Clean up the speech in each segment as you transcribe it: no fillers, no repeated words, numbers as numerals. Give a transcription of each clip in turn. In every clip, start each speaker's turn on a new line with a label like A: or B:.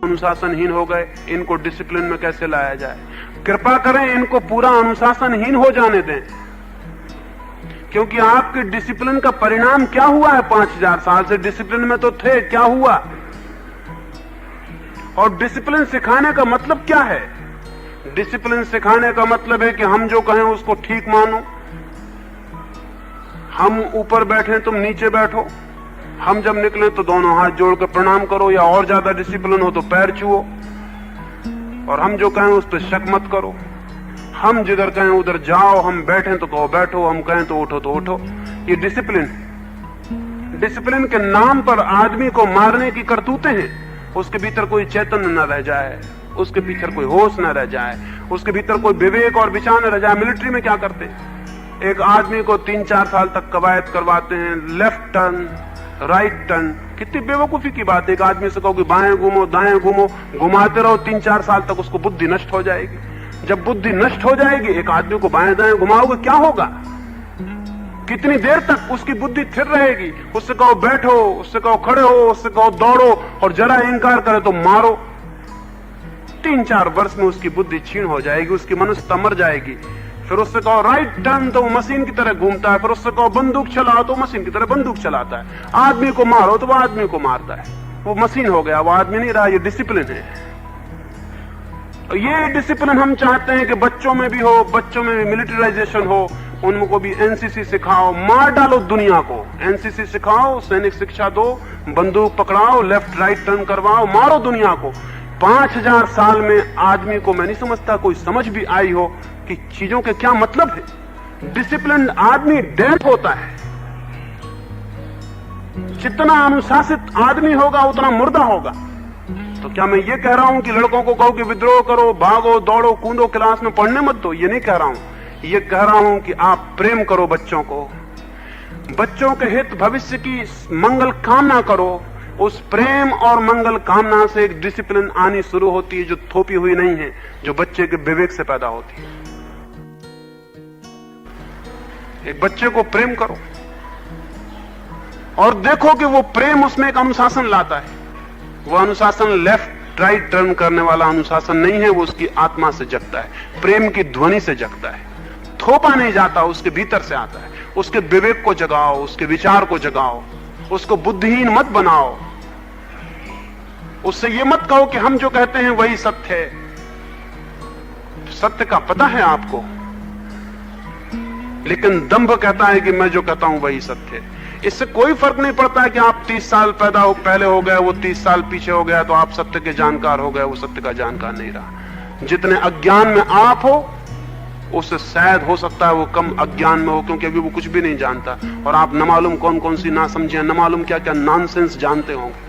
A: अनुशासनहीन हो गए, इनको डिसिप्लिन में कैसे लाया जाए। कृपा करें इनको पूरा अनुशासनहीन हो जाने दें, क्योंकि आपके डिसिप्लिन का परिणाम क्या हुआ है? 5000 साल से डिसिप्लिन में तो थे, क्या हुआ? और डिसिप्लिन सिखाने का मतलब क्या है? डिसिप्लिन सिखाने का मतलब है कि हम जो कहें उसको ठीक मानो, हम ऊपर बैठे तुम नीचे बैठो, हम जब निकले तो दोनों हाथ जोड़कर प्रणाम करो, या और ज्यादा डिसिप्लिन हो तो पैर छुओ, और हम जो कहें उस पर शक मत करो। हम जिधर कहें उधर जाओ, हम बैठे तो कहो बैठो, हम कहें तो उठो तो उठो। ये डिसिप्लिन। डिसिप्लिन के नाम पर आदमी को मारने की करतूतें हैं। उसके भीतर कोई चैतन्य न रह जाए, उसके भीतर कोई होश न रह जाए, उसके भीतर कोई विवेक और विचार न रह जाए। मिलिट्री में क्या करते हैं? एक आदमी को 3-4 साल तक कवायद करवाते हैं, लेफ्ट टर्न, राइट टर्न। कितनी बेवकूफी की बात है। एक आदमी से कहो कि बाएं घूमो, दाएं घूमो, घुमाते रहो 3-4 साल तक, उसको बुद्धि नष्ट हो जाएगी। जब बुद्धि नष्ट हो जाएगी, एक आदमी को बाएं दाएं घुमाओगे, क्या होगा? कितनी देर तक उसकी बुद्धि स्थिर रहेगी? उससे कहो बैठो, उससे कहो खड़े हो, उससे कहो दौड़ो, और जरा इंकार करे तो मारो। 3-4 वर्ष में उसकी बुद्धि क्षीण हो जाएगी, उसकी मनुष्यता मर जाएगी। फिर उससे कहो राइट टर्न तो वो मशीन की तरह घूमता है, फिर उससे कहो बंदूक चलाओ तो मशीन की तरह बंदूक चलाता है। आदमी को मारो तो वो आदमी को मारता है। वो मशीन हो गया, वो आदमी नहीं रहा। ये डिसिप्लिन है। ये डिसिप्लिन हम चाहते हैं कि बच्चों में भी हो, बच्चों में भी मिलिटराइजेशन हो, उनको भी एनसीसी सिखाओ, मार डालो दुनिया को। एनसीसी सिखाओ, सैनिक शिक्षा दो, बंदूक पकड़ाओ, लेफ्ट राइट टर्न करवाओ, मारो दुनिया को। 5000 साल में आदमी को मैं नहीं समझता कोई समझ भी आई हो कि चीजों के क्या मतलब है। डिसिप्लिन आदमी डेड होता है। जितना अनुशासित आदमी होगा उतना मुर्दा होगा। तो क्या मैं ये कह रहा हूं कि लड़कों को कहो कि विद्रोह करो, भागो, दौड़ो, कूदो, क्लास में पढ़ने मत दो? ये नहीं कह रहा हूं। ये कह रहा हूं कि आप प्रेम करो बच्चों को, बच्चों के हित भविष्य की मंगल कामना करो। उस प्रेम और मंगल कामना से एक डिसिप्लिन आनी शुरू होती है, जो थोपी हुई नहीं है, जो बच्चे के विवेक से पैदा होती है। एक बच्चे को प्रेम करो और देखो कि वो प्रेम उसमें एक अनुशासन लाता है। वो अनुशासन लेफ्ट राइट टर्न करने वाला अनुशासन नहीं है, वो उसकी आत्मा से जगता है, प्रेम की ध्वनि से जगता है। थोपा नहीं जाता, उसके भीतर से आता है। उसके विवेक को जगाओ, उसके विचार को जगाओ, उसको बुद्धिहीन मत बनाओ। उससे ये मत कहो कि हम जो कहते हैं वही सत्य है। सत्य का पता है आपको, लेकिन दंभ कहता है कि मैं जो कहता हूं वही सत्य है। इससे कोई फर्क नहीं पड़ता है कि आप 30 साल पहले हो गए, वो 30 साल पीछे हो गया, तो आप सत्य के जानकार हो गए, वो सत्य का जानकार नहीं रहा। जितने अज्ञान में आप हो, उससे शायद हो सकता है वो कम अज्ञान में हो, क्योंकि अभी वो कुछ भी नहीं जानता, और आप न मालूम कौन कौन सी ना समझे, न मालूम क्या क्या नॉनसेंस जानते होंगे।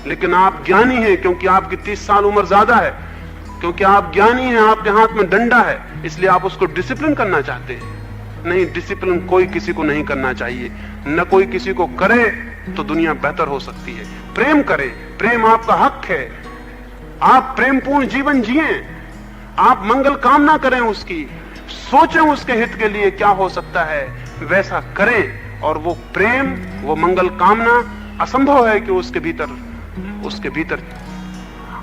A: लेकिन आप ज्ञानी हैं, क्योंकि आपकी 30 साल उम्र ज्यादा है, क्योंकि आप ज्ञानी हैं, आपके हाथ में डंडा है, इसलिए आप उसको डिसिप्लिन करना चाहते हैं। नहीं, डिसिप्लिन कोई किसी को नहीं करना चाहिए, न कोई किसी को करे तो दुनिया बेहतर हो सकती है। प्रेम करें, प्रेम आपका हक है। आप प्रेमपूर्ण जीवन जिएं, आप मंगल कामना करें उसकी, सोचें उसके हित के लिए क्या हो सकता है, वैसा करें। और वो प्रेम, वो मंगल कामना, असंभव है कि उसके भीतर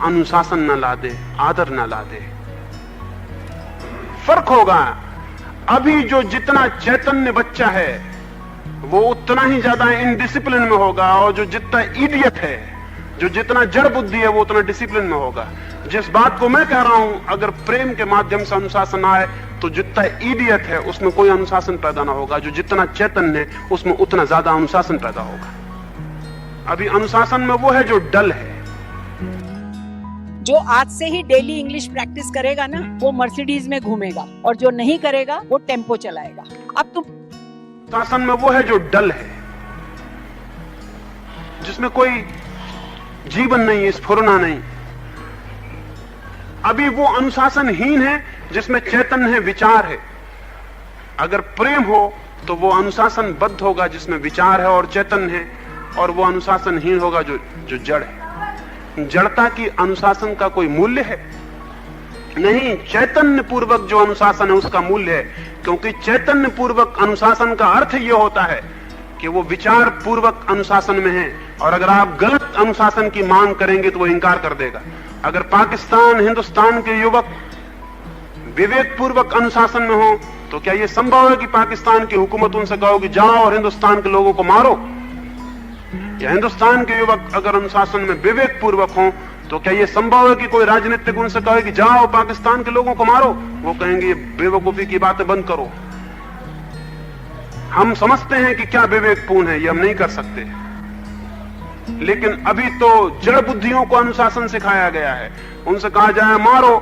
A: अनुशासन न ला दे, आदर न ला दे। फर्क होगा। अभी जो जितना चैतन्य बच्चा है वो उतना ही ज्यादा इनडिसिप्लिन में होगा, और जो जितना इडियट है, जो जितना जड़ बुद्धि है, वो उतना डिसिप्लिन में होगा। जिस बात को मैं कह रहा हूं, अगर प्रेम के माध्यम से अनुशासन आए तो जितना इडियट है उसमें कोई अनुशासन पैदा ना होगा, जो जितना चैतन्य है उसमें उतना ज्यादा अनुशासन पैदा होगा। अभी अनुशासन में वो है जो डल है।
B: जो आज से ही डेली इंग्लिश प्रैक्टिस करेगा ना, वो मर्सिडीज में घूमेगा, और जो नहीं करेगा वो टेम्पो चलाएगा। अब तुम
A: शासन में वो है जो डल है, जिसमें कोई जीवन नहीं, स्फुरना नहीं। अभी वो अनुशासनहीन है जिसमें चैतन्य है, विचार है। अगर प्रेम हो तो वो अनुशासनबद्ध होगा जिसमें विचार है और चैतन्य है, और वो अनुशासनहीन होगा जो जड़ है। जड़ता की अनुशासन का कोई मूल्य है नहीं। चैतन्य पूर्वक जो अनुशासन है उसका मूल्य है, क्योंकि चैतन्य पूर्वक अनुशासन का अर्थ यह होता है कि वो विचार पूर्वक अनुशासन में है, और अगर आप गलत अनुशासन की मांग करेंगे तो वो इंकार कर देगा। अगर पाकिस्तान, हिंदुस्तान के युवक विवेक पूर्वक अनुशासन में हो तो क्या यह संभव है कि पाकिस्तान की हुकूमत उनसे कहोगी जाओ और हिंदुस्तान के लोगों को मारो? या हिंदुस्तान के युवक अगर अनुशासन में विवेक पूर्वक हो तो क्या यह संभव है कि कोई राजनीतिक उनसे कहे कि जाओ पाकिस्तान के लोगों को मारो? वो कहेंगे ये बेवकूफी की बातें बंद करो। हम समझते हैं कि क्या विवेकपूर्ण है, ये हम नहीं कर सकते, लेकिन अभी तो जड़ बुद्धियों को अनुशासन सिखाया गया है। उनसे कहा जाए मारो,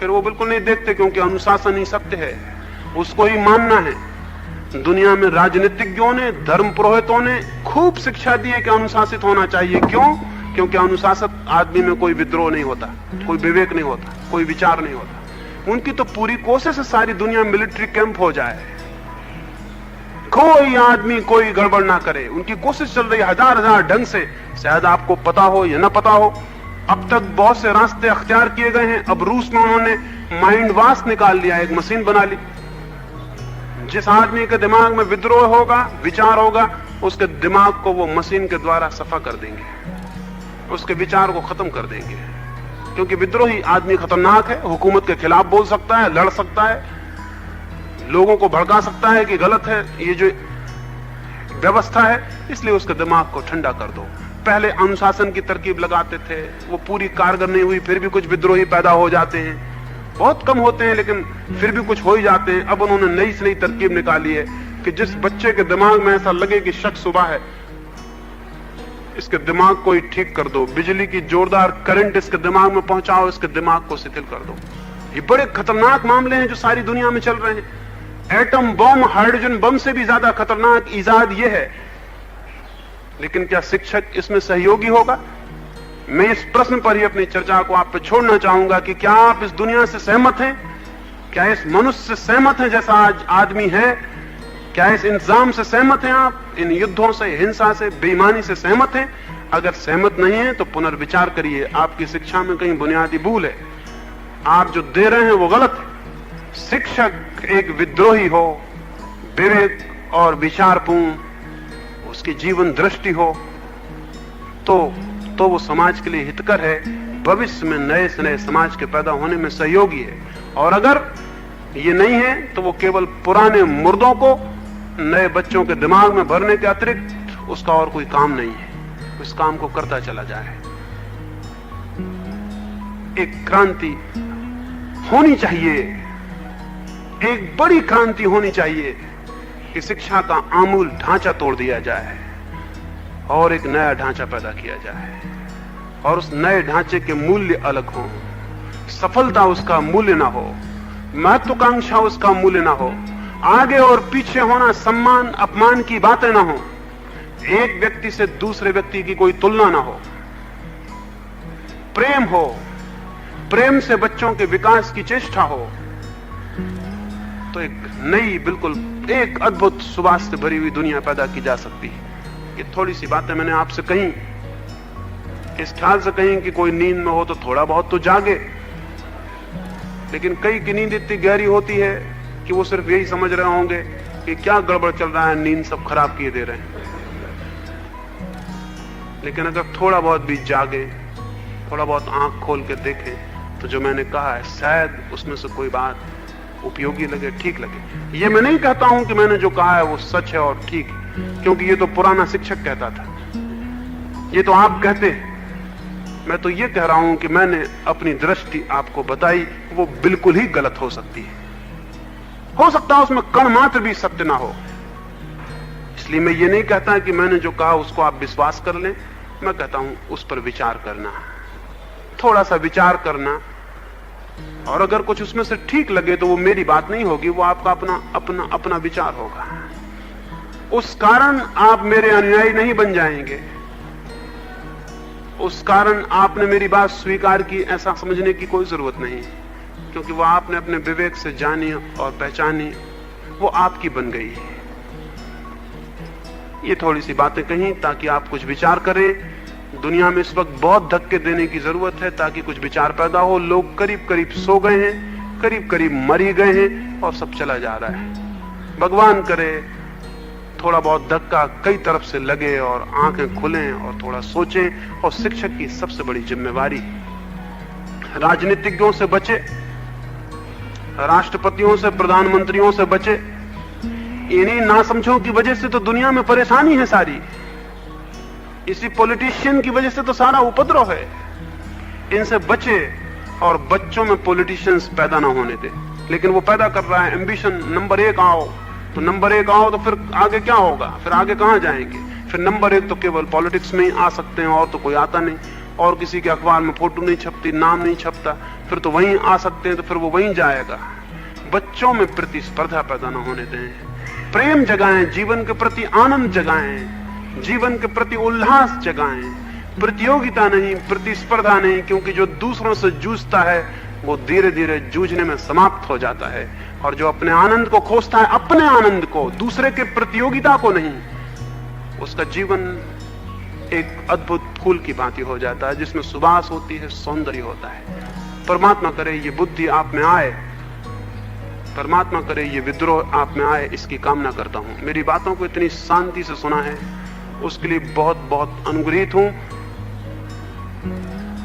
A: फिर वो बिल्कुल नहीं देखते, क्योंकि अनुशासन ही सत्य है, उसको ही मानना है। दुनिया में राजनीतिज्ञों ने, धर्म पुरोहितों ने खूब शिक्षा दी है कि अनुशासित होना चाहिए। क्यों? क्योंकि अनुशासित आदमी में कोई विद्रोह नहीं होता, कोई विवेक नहीं होता, कोई विचार नहीं होता। उनकी तो पूरी कोशिश है सारी दुनिया मिलिट्री कैंप हो जाए, कोई आदमी कोई गड़बड़ ना करे। उनकी कोशिश चल रही है हजार हजार ढंग से, शायद आपको पता हो या ना पता हो। अब तक बहुत से रास्ते अख्तियार किए गए हैं। अब रूस में उन्होंने माइंड वॉश निकाल लिया, एक मशीन बना ली। जिस आदमी के दिमाग में विद्रोह होगा, विचार होगा, उसके दिमाग को वो मशीन के द्वारा सफा कर देंगे, उसके विचार को खत्म कर देंगे। क्योंकि विद्रोही आदमी खतरनाक है, हुकूमत के खिलाफ बोल सकता है, लड़ सकता है, लोगों को भड़का सकता है कि गलत है ये जो व्यवस्था है, इसलिए उसके दिमाग को ठंडा कर दो। पहले अनुशासन की तरकीब लगाते थे, वो पूरी कारगर नहीं हुई, फिर भी कुछ विद्रोही पैदा हो जाते हैं, बहुत कम होते हैं लेकिन फिर भी कुछ हो ही जाते हैं। अब उन्होंने नई से नई तरकीब निकाली है कि जिस बच्चे के दिमाग में ऐसा लगे कि शक सुबह है, इसके दिमाग को ही ठीक कर दो, बिजली की जोरदार करंट इसके दिमाग में पहुंचाओ, इसके दिमाग को शिथिल कर दो। ये बड़े खतरनाक मामले हैं जो सारी दुनिया में चल रहे हैं। एटम बम, हाइड्रोजन बम से भी ज्यादा खतरनाक इजाद ये है। लेकिन क्या शिक्षक इसमें सहयोगी होगा? मैं इस प्रश्न पर ही अपनी चर्चा को आप पे छोड़ना चाहूंगा कि क्या आप इस दुनिया से सहमत हैं? क्या इस मनुष्य से सहमत हैं जैसा आज आदमी है? क्या इस इंतजाम से सहमत हैं आप? इन युद्धों से, हिंसा से, बेईमानी से सहमत हैं? अगर सहमत नहीं है तो पुनर्विचार करिए, आपकी शिक्षा में कहीं बुनियादी भूल है, आप जो दे रहे हैं वो गलत है। शिक्षक एक विद्रोही हो, विवेक और विचारपूर्ण उसकी जीवन दृष्टि हो तो वो समाज के लिए हितकर है, भविष्य में नए से नए समाज के पैदा होने में सहयोगी है। और अगर ये नहीं है तो वो केवल पुराने मुर्दों को नए बच्चों के दिमाग में भरने के अतिरिक्त उसका और कोई काम नहीं है, उस काम को करता चला जाए। एक क्रांति होनी चाहिए, एक बड़ी क्रांति होनी चाहिए कि शिक्षा का आमूल ढांचा तोड़ दिया जाए और एक नया ढांचा पैदा किया जाए, और उस नए ढांचे के मूल्य अलग हों, सफलता उसका मूल्य ना हो, महत्वाकांक्षा उसका मूल्य ना हो, आगे और पीछे होना, सम्मान अपमान की बातें ना हो, एक व्यक्ति से दूसरे व्यक्ति की कोई तुलना ना हो, प्रेम हो, प्रेम से बच्चों के विकास की चेष्टा हो, तो एक नई, बिल्कुल एक अद्भुत सुवास से भरी हुई दुनिया पैदा की जा सकती है। ये थोड़ी सी बातें मैंने आपसे कही, इस ख्याल से कही कि कोई नींद में हो तो थोड़ा बहुत तो जागे, लेकिन कई की नींद इतनी गहरी होती है कि वो सिर्फ यही समझ रहे होंगे कि क्या गड़बड़ चल रहा है, नींद सब खराब किए दे रहे हैं। लेकिन अगर थोड़ा बहुत भी जागे, थोड़ा बहुत आंख खोल के देखें, तो जो मैंने कहा है शायद उसमें से कोई बात उपयोगी लगे, ठीक लगे। ये मैं नहीं कहता हूं कि मैंने जो कहा है वो सच है और ठीक है, क्योंकि ये तो पुराना शिक्षक कहता था, ये तो आप कहते हैं। मैं तो ये कह रहा हूं कि मैंने अपनी दृष्टि आपको बताई, वो बिल्कुल ही गलत हो सकती है, हो सकता है उसमें कण मात्र भी सत्य ना हो। इसलिए मैं ये नहीं कहता कि मैंने जो कहा उसको आप विश्वास कर लें, मैं कहता हूं उस पर विचार करना, थोड़ा सा विचार करना, और अगर कुछ उसमें से ठीक लगे तो वो मेरी बात नहीं होगी, वो आपका अपना विचार होगा। उस कारण आप मेरे अनुयायी नहीं बन जाएंगे, उस कारण आपने मेरी बात स्वीकार की ऐसा समझने की कोई जरूरत नहीं, क्योंकि वो आपने अपने विवेक से जानी और पहचानी, वो आपकी बन गई है। ये थोड़ी सी बातें कही ताकि आप कुछ विचार करें। दुनिया में इस वक्त बहुत धक्के देने की जरूरत है ताकि कुछ विचार पैदा हो। लोग करीब करीब सो गए हैं, करीब करीब मर ही गए हैं और सब चला जा रहा है। भगवान करे थोड़ा बहुत धक्का कई तरफ से लगे और आंखें खुलें और थोड़ा सोचें। और शिक्षक की सबसे बड़ी जिम्मेवारी राजनीतिज्ञों से बचे, राष्ट्रपतियों से, प्रधानमंत्रियों से बचे। इन्हीं नासमझों की वजह से तो दुनिया में परेशानी है सारी। इसी पॉलिटिशियन की वजह से तो सारा उपद्रव है। इनसे बचे और बच्चों में पॉलिटिशियंस पैदा ना होने दे। लेकिन वो पैदा कर रहा है एम्बिशन, नंबर 1 आओ। तो नंबर 1 आओ तो फिर आगे क्या होगा? फिर आगे कहां जाएंगे? फिर नंबर 1 तो केवल पॉलिटिक्स में ही आ सकते हैं, और तो कोई आता नहीं। और किसी के अखबार में फोटो नहीं छपती, नाम नहीं छपता, फिर तो वहीं आ सकते हैं, तो फिर वो वहीं जाएगा। बच्चों में प्रतिस्पर्धा पैदा ना होने दें। प्रेम जगाएं, जीवन के प्रति आनंद जगाएं, जीवन के प्रति उल्लास जगाएं। प्रतियोगिता नहीं, प्रतिस्पर्धा नहीं, क्योंकि जो दूसरों से जूझता है वो धीरे धीरे जूझने में समाप्त हो जाता है। और जो अपने आनंद को खोजता है, अपने आनंद को, दूसरे के प्रतियोगिता को नहीं, उसका जीवन एक अद्भुत फूल की भांति हो जाता है, जिसमें सुवास होती है, सौंदर्य होता है। परमात्मा करे ये बुद्धि आप में आए, परमात्मा करे ये विद्रोह आप में आए, इसकी कामना करता हूं। मेरी बातों को इतनी शांति से सुना है, उसके लिए बहुत बहुत अनुग्रहित हूं।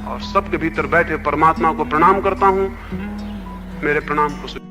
A: और सबके भीतर बैठे परमात्मा को प्रणाम करता हूं। मेरे प्रणाम को